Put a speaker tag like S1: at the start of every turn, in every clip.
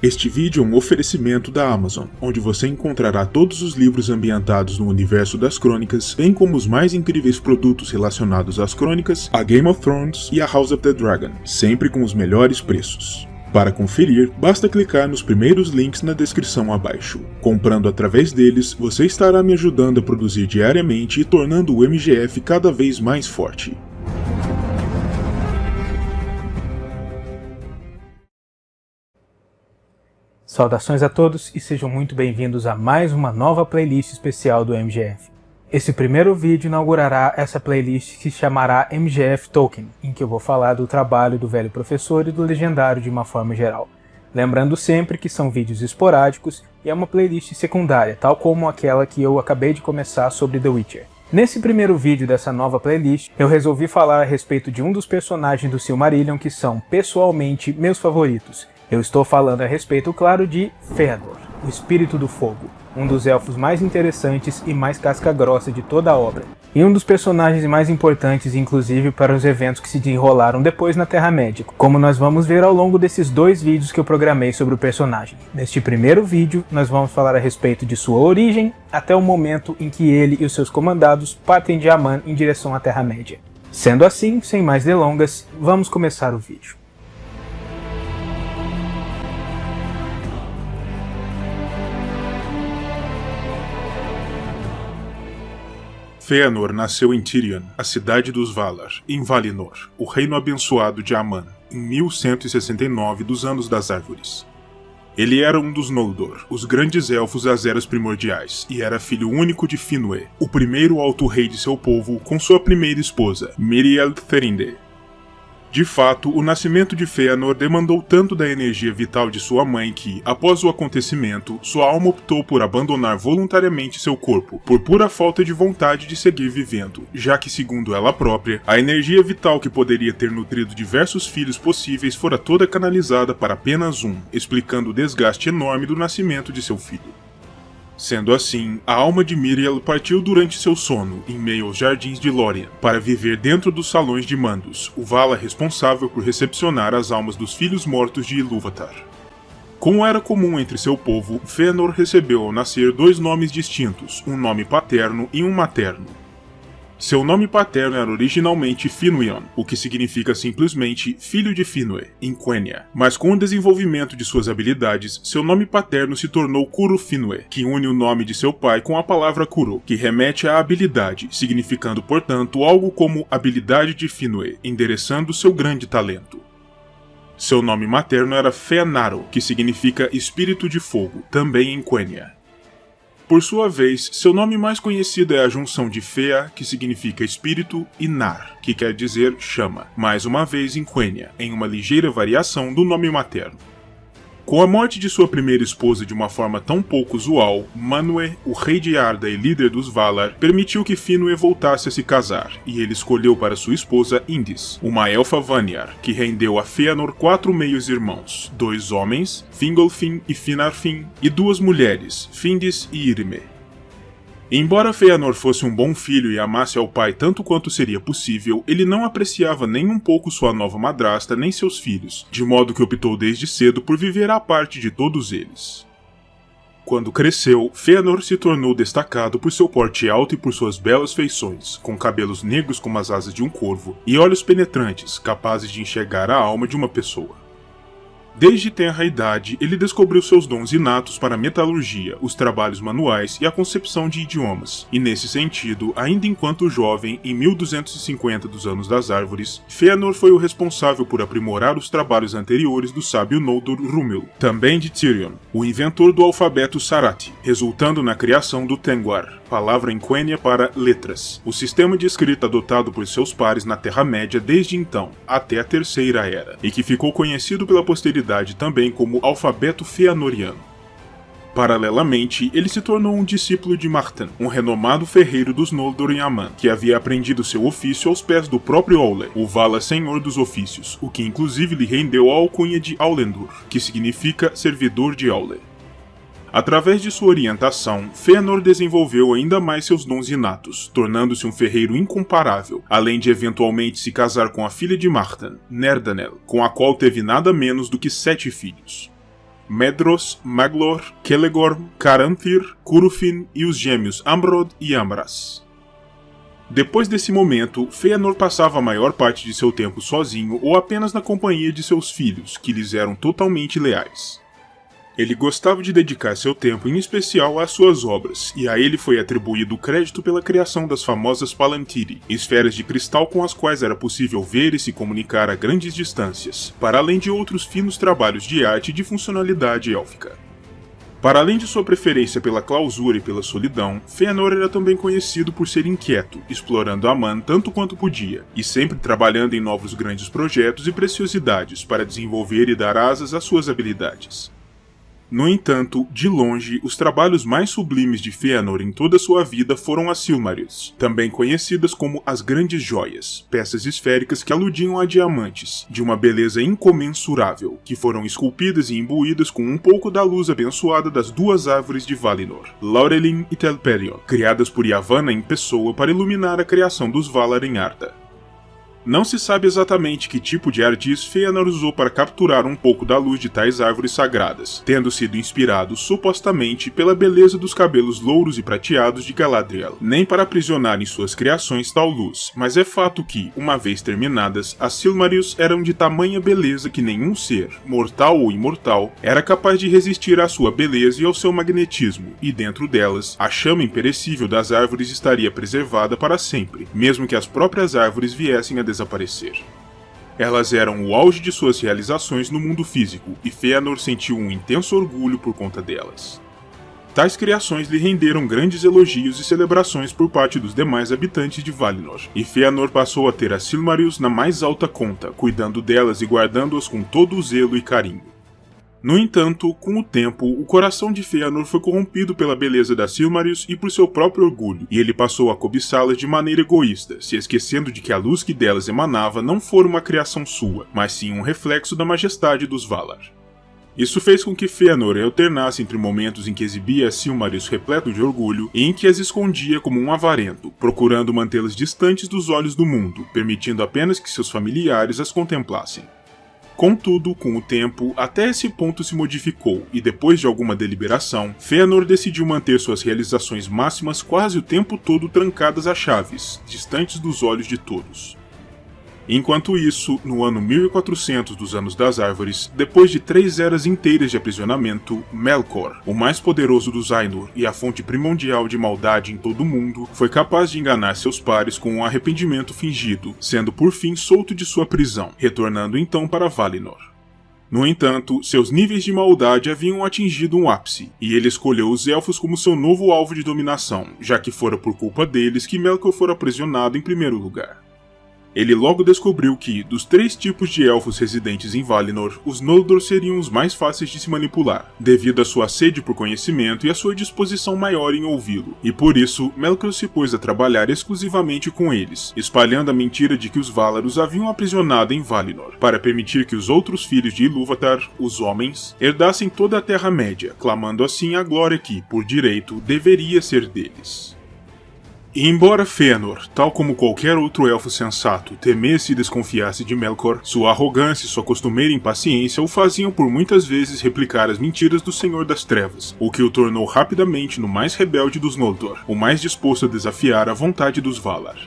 S1: Este vídeo é um oferecimento da Amazon, onde você encontrará todos os livros ambientados no universo das crônicas, bem como os mais incríveis produtos relacionados às crônicas, a Game of Thrones e a House of the Dragon, sempre com os melhores preços. Para conferir, basta clicar nos primeiros links na descrição abaixo. Comprando através deles, você estará me ajudando a produzir diariamente e tornando o MGF cada vez mais forte.
S2: Saudações a todos e sejam muito bem-vindos a mais uma nova playlist especial do MGF. Esse primeiro vídeo inaugurará essa playlist que se chamará MGF Tolkien, em que eu vou falar do trabalho do velho professor e do legendário de uma forma geral. Lembrando sempre que são vídeos esporádicos e é uma playlist secundária, tal como aquela que eu acabei de começar sobre The Witcher. Nesse primeiro vídeo dessa nova playlist, eu resolvi falar a respeito de um dos personagens do Silmarillion que são, pessoalmente, meus favoritos. Eu estou falando a respeito, claro, de Fëanor, o Espírito do Fogo, um dos elfos mais interessantes e mais casca-grossa de toda a obra, e um dos personagens mais importantes, inclusive, para os eventos que se desenrolaram depois na Terra-média, como nós vamos ver ao longo desses dois vídeos que eu programei sobre o personagem. Neste primeiro vídeo, nós vamos falar a respeito de sua origem, até o momento em que ele e os seus comandados partem de Aman em direção à Terra-média. Sendo assim, sem mais delongas, vamos começar o vídeo.
S1: Fëanor nasceu em Tirion, a cidade dos Valar, em Valinor, o reino abençoado de Aman, em 1169 dos Anos das Árvores. Ele era um dos Noldor, os grandes elfos das Eras Primordiais, e era filho único de Finwë, o primeiro alto rei de seu povo, com sua primeira esposa, Míriel Therinde. De fato, o nascimento de Fëanor demandou tanto da energia vital de sua mãe que, após o acontecimento, sua alma optou por abandonar voluntariamente seu corpo, por pura falta de vontade de seguir vivendo, já que, segundo ela própria, a energia vital que poderia ter nutrido diversos filhos possíveis fora toda canalizada para apenas um, explicando o desgaste enorme do nascimento de seu filho. Sendo assim, a alma de Míriel partiu durante seu sono, em meio aos jardins de Lórien, para viver dentro dos salões de Mandos, o Vala responsável por recepcionar as almas dos filhos mortos de Ilúvatar. Como era comum entre seu povo, Fëanor recebeu ao nascer dois nomes distintos, um nome paterno e um materno. Seu nome paterno era originalmente Finwë, o que significa simplesmente filho de Finwë, em Quenya, mas com o desenvolvimento de suas habilidades, seu nome paterno se tornou Curuffinwë, que une o nome de seu pai com a palavra Curu, que remete à habilidade, significando, portanto, algo como habilidade de Finwë, endereçando seu grande talento. Seu nome materno era Fëanaro, que significa espírito de fogo, também em Quenya. Por sua vez, seu nome mais conhecido é a junção de Fëa, que significa espírito, e Nar, que quer dizer chama, mais uma vez em Quenya, em uma ligeira variação do nome materno. Com a morte de sua primeira esposa de uma forma tão pouco usual, Manwë, o rei de Arda e líder dos Valar, permitiu que Finwë voltasse a se casar, e ele escolheu para sua esposa Indis, uma elfa Vanyar, que rendeu a Fëanor 4 meios-irmãos, 2 homens, Fingolfin e Finarfin, e 2 mulheres, Findis e Irmê. Embora Fëanor fosse um bom filho e amasse ao pai tanto quanto seria possível, ele não apreciava nem um pouco sua nova madrasta nem seus filhos, de modo que optou desde cedo por viver à parte de todos eles. Quando cresceu, Fëanor se tornou destacado por seu porte alto e por suas belas feições, com cabelos negros como as asas de um corvo e olhos penetrantes, capazes de enxergar a alma de uma pessoa. Desde tenra idade, ele descobriu seus dons inatos para a metalurgia, os trabalhos manuais e a concepção de idiomas, e nesse sentido, ainda enquanto jovem, em 1250 dos Anos das Árvores, Fëanor foi o responsável por aprimorar os trabalhos anteriores do sábio Noldor Rúmil, também de Tirion, o inventor do alfabeto Sarathi, resultando na criação do Tengwar, palavra em Quenya para letras, o sistema de escrita adotado por seus pares na Terra-média desde então, até a Terceira Era, e que ficou conhecido pela posteridade também como alfabeto Fëanoriano. Paralelamente, ele se tornou um discípulo de Marten, um renomado ferreiro dos Noldor em Aman, que havia aprendido seu ofício aos pés do próprio Aule, o Vala Senhor dos Ofícios, o que inclusive lhe rendeu a alcunha de Aulendur, que significa servidor de Aule. Através de sua orientação, Fëanor desenvolveu ainda mais seus dons inatos, tornando-se um ferreiro incomparável, além de eventualmente se casar com a filha de Marten, Nerdanel, com a qual teve nada menos do que 7 filhos. Medros, Maglor, Celegorm, Caranthir, Curufin e os gêmeos Amrod e Amras. Depois desse momento, Fëanor passava a maior parte de seu tempo sozinho ou apenas na companhia de seus filhos, que lhes eram totalmente leais. Ele gostava de dedicar seu tempo em especial às suas obras, e a ele foi atribuído o crédito pela criação das famosas Palantiri, esferas de cristal com as quais era possível ver e se comunicar a grandes distâncias, para além de outros finos trabalhos de arte e de funcionalidade élfica. Para além de sua preferência pela clausura e pela solidão, Fëanor era também conhecido por ser inquieto, explorando Aman tanto quanto podia, e sempre trabalhando em novos grandes projetos e preciosidades para desenvolver e dar asas às suas habilidades. No entanto, de longe, os trabalhos mais sublimes de Fëanor em toda sua vida foram as Silmarils, também conhecidas como as Grandes Joias, peças esféricas que aludiam a diamantes, de uma beleza incomensurável, que foram esculpidas e imbuídas com um pouco da luz abençoada das duas árvores de Valinor, Laurelin e Telperion, criadas por Yavanna em pessoa para iluminar a criação dos Valar em Arda. Não se sabe exatamente que tipo de ardis Fëanor usou para capturar um pouco da luz de tais árvores sagradas, tendo sido inspirado supostamente pela beleza dos cabelos louros e prateados de Galadriel, nem para aprisionar em suas criações tal luz, mas é fato que, uma vez terminadas, as Silmarils eram de tamanha beleza que nenhum ser, mortal ou imortal, era capaz de resistir à sua beleza e ao seu magnetismo, e dentro delas, a chama imperecível das árvores estaria preservada para sempre, mesmo que as próprias árvores viessem a desaparecer. Elas eram o auge de suas realizações no mundo físico, e Fëanor sentiu um intenso orgulho por conta delas. Tais criações lhe renderam grandes elogios e celebrações por parte dos demais habitantes de Valinor, e Fëanor passou a ter as Silmarils na mais alta conta, cuidando delas e guardando-as com todo o zelo e carinho. No entanto, com o tempo, o coração de Fëanor foi corrompido pela beleza das Silmarils e por seu próprio orgulho, e ele passou a cobiçá-las de maneira egoísta, se esquecendo de que a luz que delas emanava não fora uma criação sua, mas sim um reflexo da majestade dos Valar. Isso fez com que Fëanor alternasse entre momentos em que exibia as Silmarils repleto de orgulho e em que as escondia como um avarento, procurando mantê-las distantes dos olhos do mundo, permitindo apenas que seus familiares as contemplassem. Contudo, com o tempo, até esse ponto se modificou, e depois de alguma deliberação, Fëanor decidiu manter suas realizações máximas quase o tempo todo trancadas a chaves, distantes dos olhos de todos. Enquanto isso, no ano 1400 dos Anos das Árvores, depois de 3 eras inteiras de aprisionamento, Melkor, o mais poderoso dos Ainur e a fonte primordial de maldade em todo o mundo, foi capaz de enganar seus pares com um arrependimento fingido, sendo por fim solto de sua prisão, retornando então para Valinor. No entanto, seus níveis de maldade haviam atingido um ápice, e ele escolheu os Elfos como seu novo alvo de dominação, já que fora por culpa deles que Melkor fora aprisionado em primeiro lugar. Ele logo descobriu que, dos 3 tipos de elfos residentes em Valinor, os Noldor seriam os mais fáceis de se manipular, devido à sua sede por conhecimento e à sua disposição maior em ouvi-lo, e por isso, Melkor se pôs a trabalhar exclusivamente com eles, espalhando a mentira de que os Valar os haviam aprisionado em Valinor, para permitir que os outros filhos de Ilúvatar, os Homens, herdassem toda a Terra-média, clamando assim a glória que, por direito, deveria ser deles. E embora Fëanor, tal como qualquer outro elfo sensato, temesse e desconfiasse de Melkor, sua arrogância e sua costumeira impaciência o faziam por muitas vezes replicar as mentiras do Senhor das Trevas, o que o tornou rapidamente no mais rebelde dos Noldor, o mais disposto a desafiar a vontade dos Valar.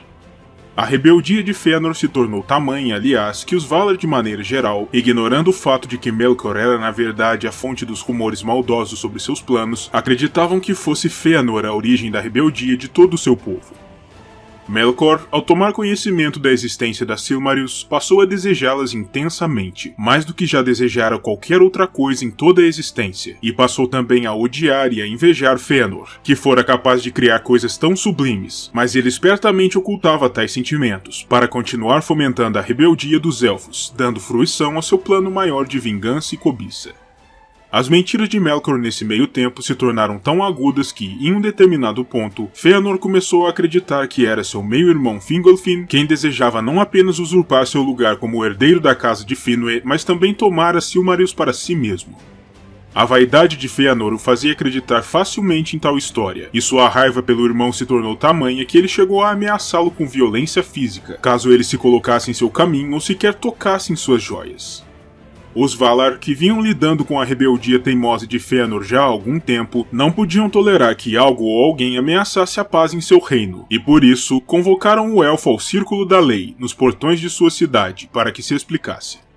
S1: A rebeldia de Fëanor se tornou tamanha, aliás, que os Valar de maneira geral, ignorando o fato de que Melkor era na verdade a fonte dos rumores maldosos sobre seus planos, acreditavam que fosse Fëanor a origem da rebeldia de todo o seu povo. Melkor, ao tomar conhecimento da existência das Silmarils, passou a desejá-las intensamente, mais do que já desejara qualquer outra coisa em toda a existência, e passou também a odiar e a invejar Fëanor, que fora capaz de criar coisas tão sublimes, mas ele espertamente ocultava tais sentimentos, para continuar fomentando a rebeldia dos Elfos, dando fruição ao seu plano maior de vingança e cobiça. As mentiras de Melkor nesse meio tempo se tornaram tão agudas que, em um determinado ponto, Fëanor começou a acreditar que era seu meio-irmão Fingolfin quem desejava não apenas usurpar seu lugar como herdeiro da casa de Finwë, mas também tomar as Silmarils para si mesmo. A vaidade de Fëanor o fazia acreditar facilmente em tal história, e sua raiva pelo irmão se tornou tamanha que ele chegou a ameaçá-lo com violência física, caso ele se colocasse em seu caminho ou sequer tocasse em suas joias. Os Valar, que vinham lidando com a rebeldia teimosa de Fëanor já há algum tempo, não podiam tolerar que algo ou alguém ameaçasse a paz em seu reino, e por isso convocaram o elfo ao Círculo da Lei, nos portões de sua cidade, para que se explicasse.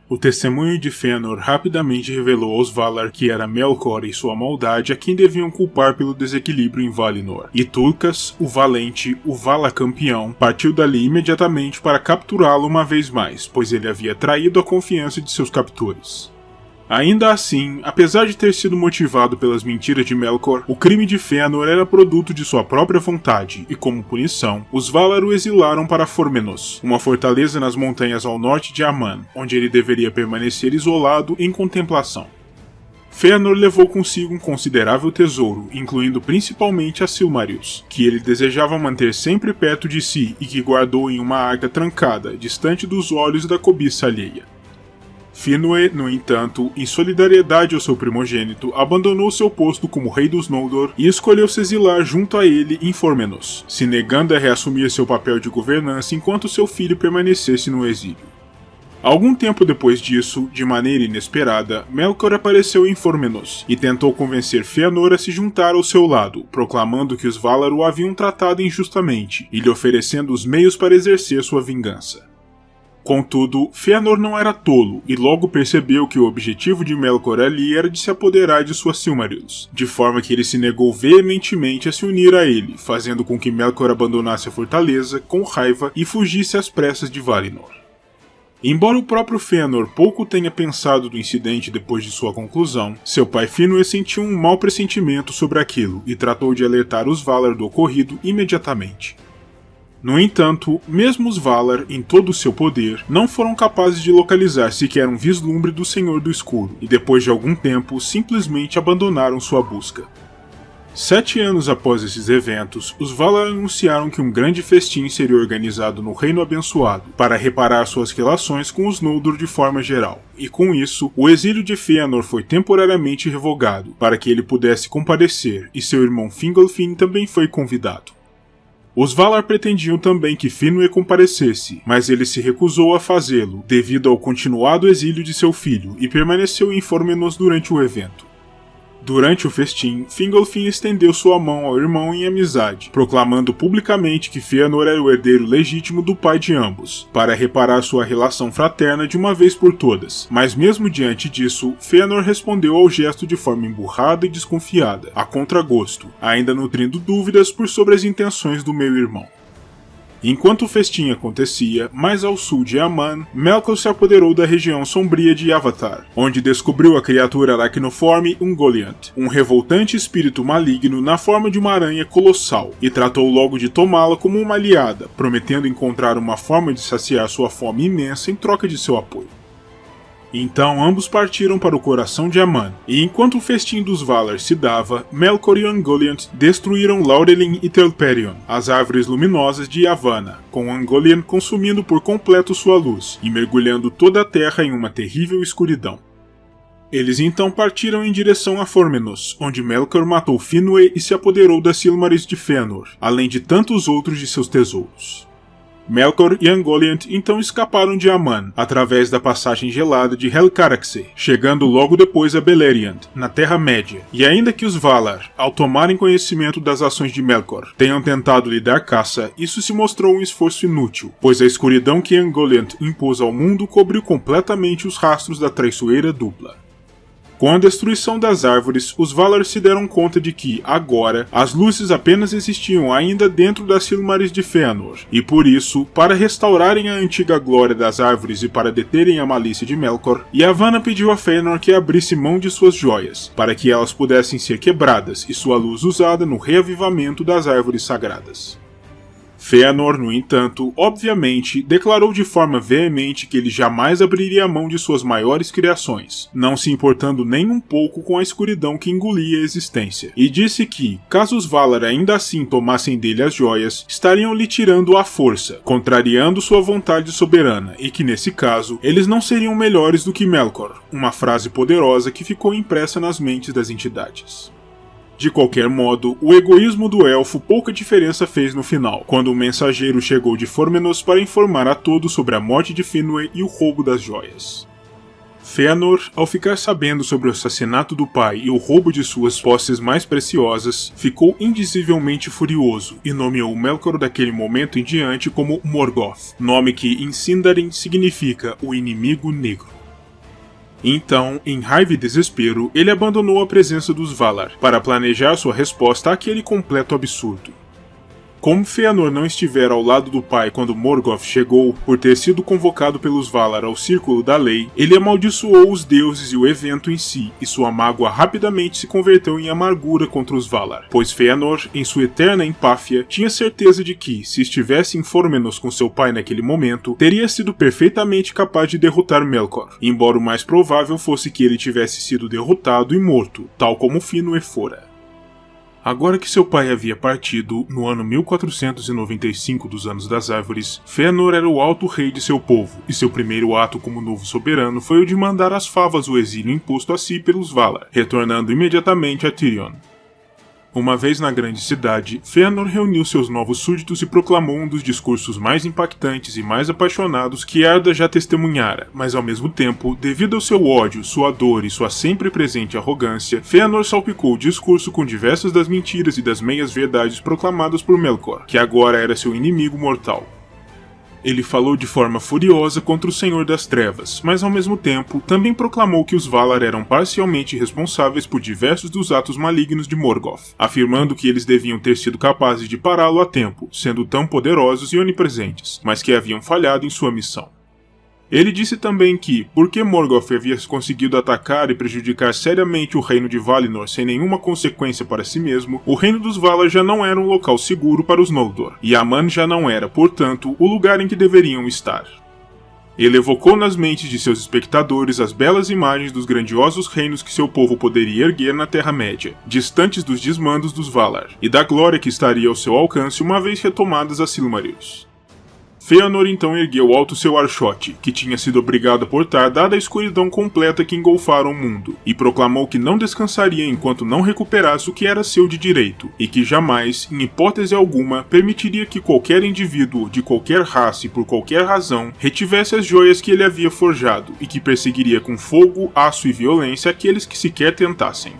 S1: O testemunho de Fëanor rapidamente revelou aos Valar que era Melkor e sua maldade a quem deviam culpar pelo desequilíbrio em Valinor, e Tulkas, o Valente, o Vala Campeão, partiu dali imediatamente para capturá-lo uma vez mais, pois ele havia traído a confiança de seus captores. Ainda assim, apesar de ter sido motivado pelas mentiras de Melkor, o crime de Fëanor era produto de sua própria vontade, e como punição, os Valar o exilaram para Formenos, uma fortaleza nas montanhas ao norte de Aman, onde ele deveria permanecer isolado em contemplação. Fëanor levou consigo um considerável tesouro, incluindo principalmente a Silmarils, que ele desejava manter sempre perto de si e que guardou em uma arca trancada, distante dos olhos da cobiça alheia. Finwë, no entanto, em solidariedade ao seu primogênito, abandonou seu posto como rei dos Noldor e escolheu se exilar junto a ele em Formenos, se negando a reassumir seu papel de governança enquanto seu filho permanecesse no exílio. Algum tempo depois disso, de maneira inesperada, Melkor apareceu em Formenos e tentou convencer Fëanor a se juntar ao seu lado, proclamando que os Valar o haviam tratado injustamente e lhe oferecendo os meios para exercer sua vingança. Contudo, Fëanor não era tolo e logo percebeu que o objetivo de Melkor ali era de se apoderar de suas Silmarils, de forma que ele se negou veementemente a se unir a ele, fazendo com que Melkor abandonasse a fortaleza com raiva e fugisse às pressas de Valinor. Embora o próprio Fëanor pouco tenha pensado do incidente depois de sua conclusão, seu pai Finwë sentiu um mau pressentimento sobre aquilo e tratou de alertar os Valar do ocorrido imediatamente. No entanto, mesmo os Valar, em todo o seu poder, não foram capazes de localizar sequer um vislumbre do Senhor do Escuro, e depois de algum tempo, simplesmente abandonaram sua busca. 7 anos após esses eventos, os Valar anunciaram que um grande festim seria organizado no Reino Abençoado, para reparar suas relações com os Noldor de forma geral, e com isso, o exílio de Fëanor foi temporariamente revogado, para que ele pudesse comparecer, e seu irmão Fingolfin também foi convidado. Os Valar pretendiam também que Finwë comparecesse, mas ele se recusou a fazê-lo, devido ao continuado exílio de seu filho, e permaneceu em Formenos durante o evento. Durante o festim, Fingolfin estendeu sua mão ao irmão em amizade, proclamando publicamente que Fëanor era o herdeiro legítimo do pai de ambos, para reparar sua relação fraterna de uma vez por todas. Mas mesmo diante disso, Fëanor respondeu ao gesto de forma emburrada e desconfiada, a contragosto, ainda nutrindo dúvidas sobre as intenções do meu irmão. Enquanto o festim acontecia, mais ao sul de Aman, Melkor se apoderou da região sombria de Avatar, onde descobriu a criatura aracnoforme Ungoliant, um revoltante espírito maligno na forma de uma aranha colossal, e tratou logo de tomá-la como uma aliada, prometendo encontrar uma forma de saciar sua fome imensa em troca de seu apoio. Então ambos partiram para o coração de Aman, e enquanto o festim dos Valar se dava, Melkor e Ungoliant destruíram Laurelin e Telperion, as árvores luminosas de Yavanna, com Ungoliant consumindo por completo sua luz, e mergulhando toda a terra em uma terrível escuridão. Eles então partiram em direção a Formenos, onde Melkor matou Finwë e se apoderou das Silmarils de Fëanor, além de tantos outros de seus tesouros. Melkor e Ungoliant então escaparam de Aman, através da passagem gelada de Helcaraxë, chegando logo depois a Beleriand, na Terra-média, e ainda que os Valar, ao tomarem conhecimento das ações de Melkor, tenham tentado lhe dar caça, isso se mostrou um esforço inútil, pois a escuridão que Ungoliant impôs ao mundo cobriu completamente os rastros da traiçoeira dupla. Com a destruição das árvores, os Valar se deram conta de que, agora, as luzes apenas existiam ainda dentro das Silmarils de Fëanor, e por isso, para restaurarem a antiga glória das árvores e para deterem a malícia de Melkor, Yavanna pediu a Fëanor que abrisse mão de suas joias, para que elas pudessem ser quebradas e sua luz usada no reavivamento das árvores sagradas. Fëanor, no entanto, obviamente, declarou de forma veemente que ele jamais abriria a mão de suas maiores criações, não se importando nem um pouco com a escuridão que engolia a existência, e disse que, caso os Valar ainda assim tomassem dele as joias, estariam lhe tirando à força, contrariando sua vontade soberana, e que nesse caso, eles não seriam melhores do que Melkor, uma frase poderosa que ficou impressa nas mentes das entidades. De qualquer modo, o egoísmo do elfo pouca diferença fez no final, quando um mensageiro chegou de Formenos para informar a todos sobre a morte de Finwë e o roubo das joias. Fëanor, ao ficar sabendo sobre o assassinato do pai e o roubo de suas posses mais preciosas, ficou indizivelmente furioso e nomeou Melkor daquele momento em diante como Morgoth, nome que em Sindarin significa o inimigo negro. Então, em raiva e desespero, ele abandonou a presença dos Valar para planejar sua resposta àquele completo absurdo. Como Fëanor não estivera ao lado do pai quando Morgoth chegou, por ter sido convocado pelos Valar ao Círculo da Lei, ele amaldiçoou os deuses e o evento em si, e sua mágoa rapidamente se converteu em amargura contra os Valar, pois Fëanor, em sua eterna empáfia, tinha certeza de que, se estivesse em Formenos com seu pai naquele momento, teria sido perfeitamente capaz de derrotar Melkor, embora o mais provável fosse que ele tivesse sido derrotado e morto, tal como Finwë fora. Agora que seu pai havia partido, no ano 1495 dos Anos das Árvores, Fëanor era o alto rei de seu povo, e seu primeiro ato como novo soberano foi o de mandar às favas o exílio imposto a si pelos Valar, retornando imediatamente a Tirion. Uma vez na grande cidade, Fëanor reuniu seus novos súditos e proclamou um dos discursos mais impactantes e mais apaixonados que Arda já testemunhara, mas ao mesmo tempo, devido ao seu ódio, sua dor e sua sempre presente arrogância, Fëanor salpicou o discurso com diversas das mentiras e das meias-verdades proclamadas por Melkor, que agora era seu inimigo mortal. Ele falou de forma furiosa contra o Senhor das Trevas, mas ao mesmo tempo também proclamou que os Valar eram parcialmente responsáveis por diversos dos atos malignos de Morgoth, afirmando que eles deviam ter sido capazes de pará-lo a tempo, sendo tão poderosos e onipresentes, mas que haviam falhado em sua missão. Ele disse também que, porque Morgoth havia conseguido atacar e prejudicar seriamente o reino de Valinor sem nenhuma consequência para si mesmo, o reino dos Valar já não era um local seguro para os Noldor, e Aman já não era, portanto, o lugar em que deveriam estar. Ele evocou nas mentes de seus espectadores as belas imagens dos grandiosos reinos que seu povo poderia erguer na Terra-média, distantes dos desmandos dos Valar, e da glória que estaria ao seu alcance uma vez retomadas as Silmarils. Fëanor então ergueu alto seu archote, que tinha sido obrigado a portar dada a escuridão completa que engolfara o mundo, e proclamou que não descansaria enquanto não recuperasse o que era seu de direito, e que jamais, em hipótese alguma, permitiria que qualquer indivíduo, de qualquer raça e por qualquer razão, retivesse as joias que ele havia forjado, e que perseguiria com fogo, aço e violência aqueles que sequer tentassem.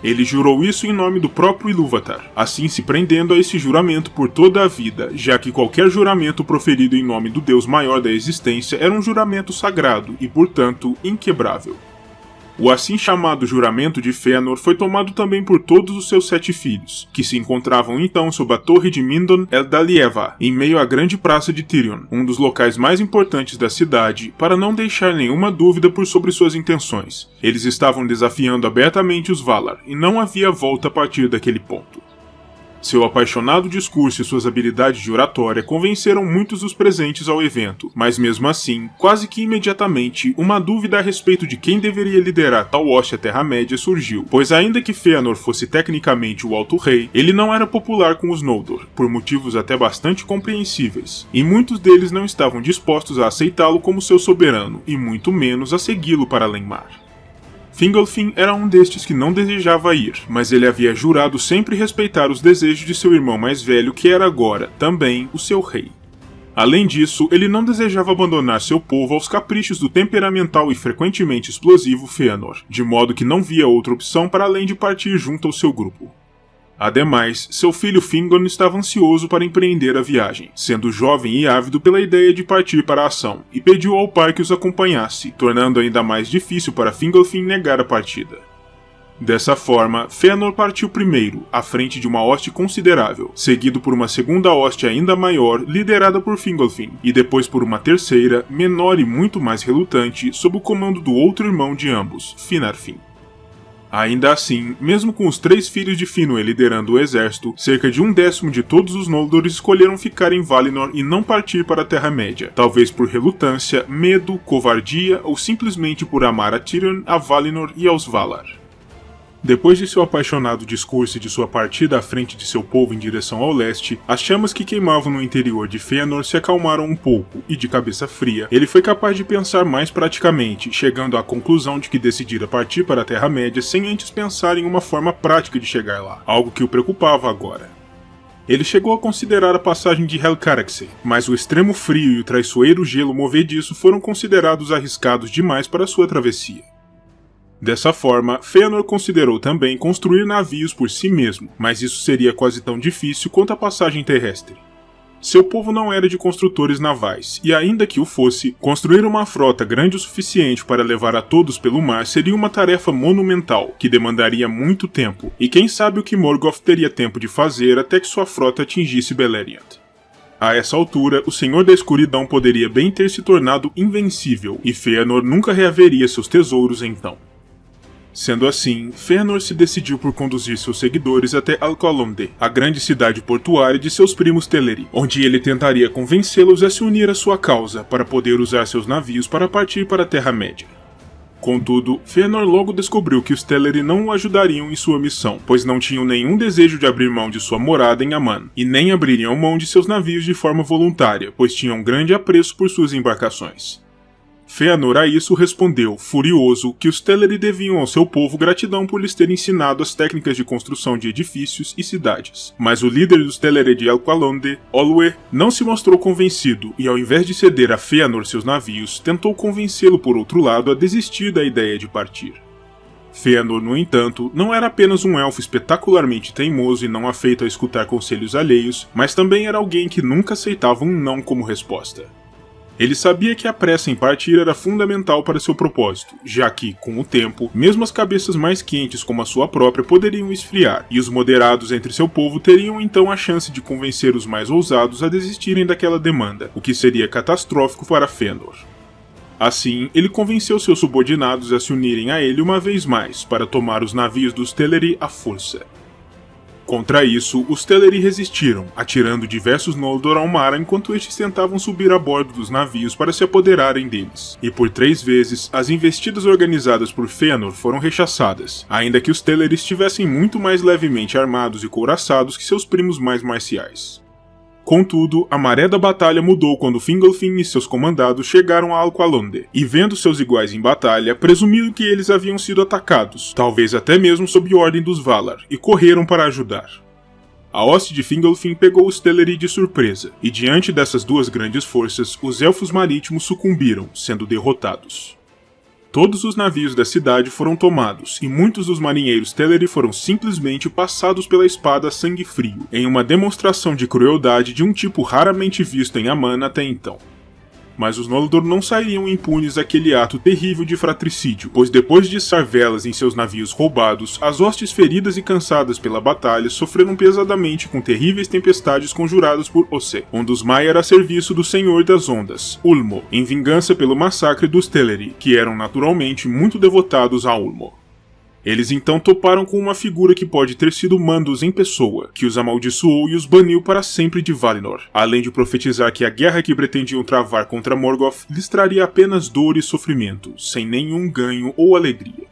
S1: Ele jurou isso em nome do próprio Ilúvatar, assim se prendendo a esse juramento por toda a vida, já que qualquer juramento proferido em nome do Deus maior da existência era um juramento sagrado e, portanto, inquebrável. O assim chamado juramento de Fëanor foi tomado também por todos os seus 7 filhos, que se encontravam então sob a torre de Mindon El-Dalieva, em meio à grande praça de Tirion, um dos locais mais importantes da cidade, para não deixar nenhuma dúvida sobre suas intenções. Eles estavam desafiando abertamente os Valar, e não havia volta a partir daquele ponto. Seu apaixonado discurso e suas habilidades de oratória convenceram muitos dos presentes ao evento, mas mesmo assim, quase que imediatamente, uma dúvida a respeito de quem deveria liderar tal hoste à Terra-média surgiu, pois ainda que Fëanor fosse tecnicamente o Alto Rei, ele não era popular com os Noldor, por motivos até bastante compreensíveis, e muitos deles não estavam dispostos a aceitá-lo como seu soberano, e muito menos a segui-lo para Lenmar. Fingolfin era um destes que não desejava ir, mas ele havia jurado sempre respeitar os desejos de seu irmão mais velho, que era agora, também, o seu rei. Além disso, ele não desejava abandonar seu povo aos caprichos do temperamental e frequentemente explosivo Fëanor, de modo que não via outra opção para além de partir junto ao seu grupo. Ademais, seu filho Fingon estava ansioso para empreender a viagem, sendo jovem e ávido pela ideia de partir para a ação, e pediu ao pai que os acompanhasse, tornando ainda mais difícil para Fingolfin negar a partida. Dessa forma, Fëanor partiu primeiro, à frente de uma hoste considerável, seguido por uma segunda hoste ainda maior, liderada por Fingolfin, e depois por uma terceira, menor e muito mais relutante, sob o comando do outro irmão de ambos, Finarfin. Ainda assim, mesmo com os 3 filhos de Finwë liderando o exército, cerca de 1/10 de todos os Noldor escolheram ficar em Valinor e não partir para a Terra-média, talvez por relutância, medo, covardia ou simplesmente por amar a Tirion, a Valinor e aos Valar. Depois de seu apaixonado discurso e de sua partida à frente de seu povo em direção ao leste, as chamas que queimavam no interior de Fëanor se acalmaram um pouco, e de cabeça fria, ele foi capaz de pensar mais praticamente, chegando à conclusão de que decidira partir para a Terra-média sem antes pensar em uma forma prática de chegar lá, algo que o preocupava agora. Ele chegou a considerar a passagem de Helcaraxë, mas o extremo frio e o traiçoeiro gelo movediço foram considerados arriscados demais para sua travessia. Dessa forma, Fëanor considerou também construir navios por si mesmo, mas isso seria quase tão difícil quanto a passagem terrestre. Seu povo não era de construtores navais, e ainda que o fosse, construir uma frota grande o suficiente para levar a todos pelo mar seria uma tarefa monumental, que demandaria muito tempo, e quem sabe o que Morgoth teria tempo de fazer até que sua frota atingisse Beleriand. A essa altura, o Senhor da Escuridão poderia bem ter se tornado invencível, e Fëanor nunca reaveria seus tesouros então. Sendo assim, Fëanor se decidiu por conduzir seus seguidores até Alqualondë, a grande cidade portuária de seus primos Teleri, onde ele tentaria convencê-los a se unir à sua causa para poder usar seus navios para partir para a Terra-média. Contudo, Fëanor logo descobriu que os Teleri não o ajudariam em sua missão, pois não tinham nenhum desejo de abrir mão de sua morada em Aman, e nem abririam mão de seus navios de forma voluntária, pois tinham grande apreço por suas embarcações. Fëanor a isso respondeu, furioso, que os Teleri deviam ao seu povo gratidão por lhes ter ensinado as técnicas de construção de edifícios e cidades. Mas o líder dos Teleri de Alqualondë, Olwë, não se mostrou convencido e, ao invés de ceder a Fëanor seus navios, tentou convencê-lo por outro lado a desistir da ideia de partir. Fëanor, no entanto, não era apenas um elfo espetacularmente teimoso e não afeito a escutar conselhos alheios, mas também era alguém que nunca aceitava um não como resposta. Ele sabia que a pressa em partir era fundamental para seu propósito, já que, com o tempo, mesmo as cabeças mais quentes como a sua própria poderiam esfriar, e os moderados entre seu povo teriam então a chance de convencer os mais ousados a desistirem daquela demanda, o que seria catastrófico para Fëanor. Assim, ele convenceu seus subordinados a se unirem a ele uma vez mais, para tomar os navios dos Teleri à força. Contra isso, os Teleri resistiram, atirando diversos Noldor ao mar enquanto estes tentavam subir a bordo dos navios para se apoderarem deles. E por 3 vezes, as investidas organizadas por Fëanor foram rechaçadas, ainda que os Teleri estivessem muito mais levemente armados e couraçados que seus primos mais marciais. Contudo, a maré da batalha mudou quando Fingolfin e seus comandados chegaram a Alqualondë, e vendo seus iguais em batalha, presumiram que eles haviam sido atacados, talvez até mesmo sob ordem dos Valar, e correram para ajudar. A hoste de Fingolfin pegou os Teleri de surpresa, e diante dessas duas grandes forças, os Elfos Marítimos sucumbiram, sendo derrotados. Todos os navios da cidade foram tomados, e muitos dos marinheiros Teleri foram simplesmente passados pela espada a sangue frio, em uma demonstração de crueldade de um tipo raramente visto em Aman até então. Mas os Noldor não sairiam impunes daquele ato terrível de fratricídio, pois depois de içar velas em seus navios roubados, as hostes feridas e cansadas pela batalha sofreram pesadamente com terríveis tempestades conjuradas por Ossë, um dos Maiar a serviço do Senhor das Ondas, Ulmo, em vingança pelo massacre dos Teleri, que eram naturalmente muito devotados a Ulmo. Eles então toparam com uma figura que pode ter sido Mandos em pessoa, que os amaldiçoou e os baniu para sempre de Valinor, além de profetizar que a guerra que pretendiam travar contra Morgoth lhes traria apenas dor e sofrimento, sem nenhum ganho ou alegria.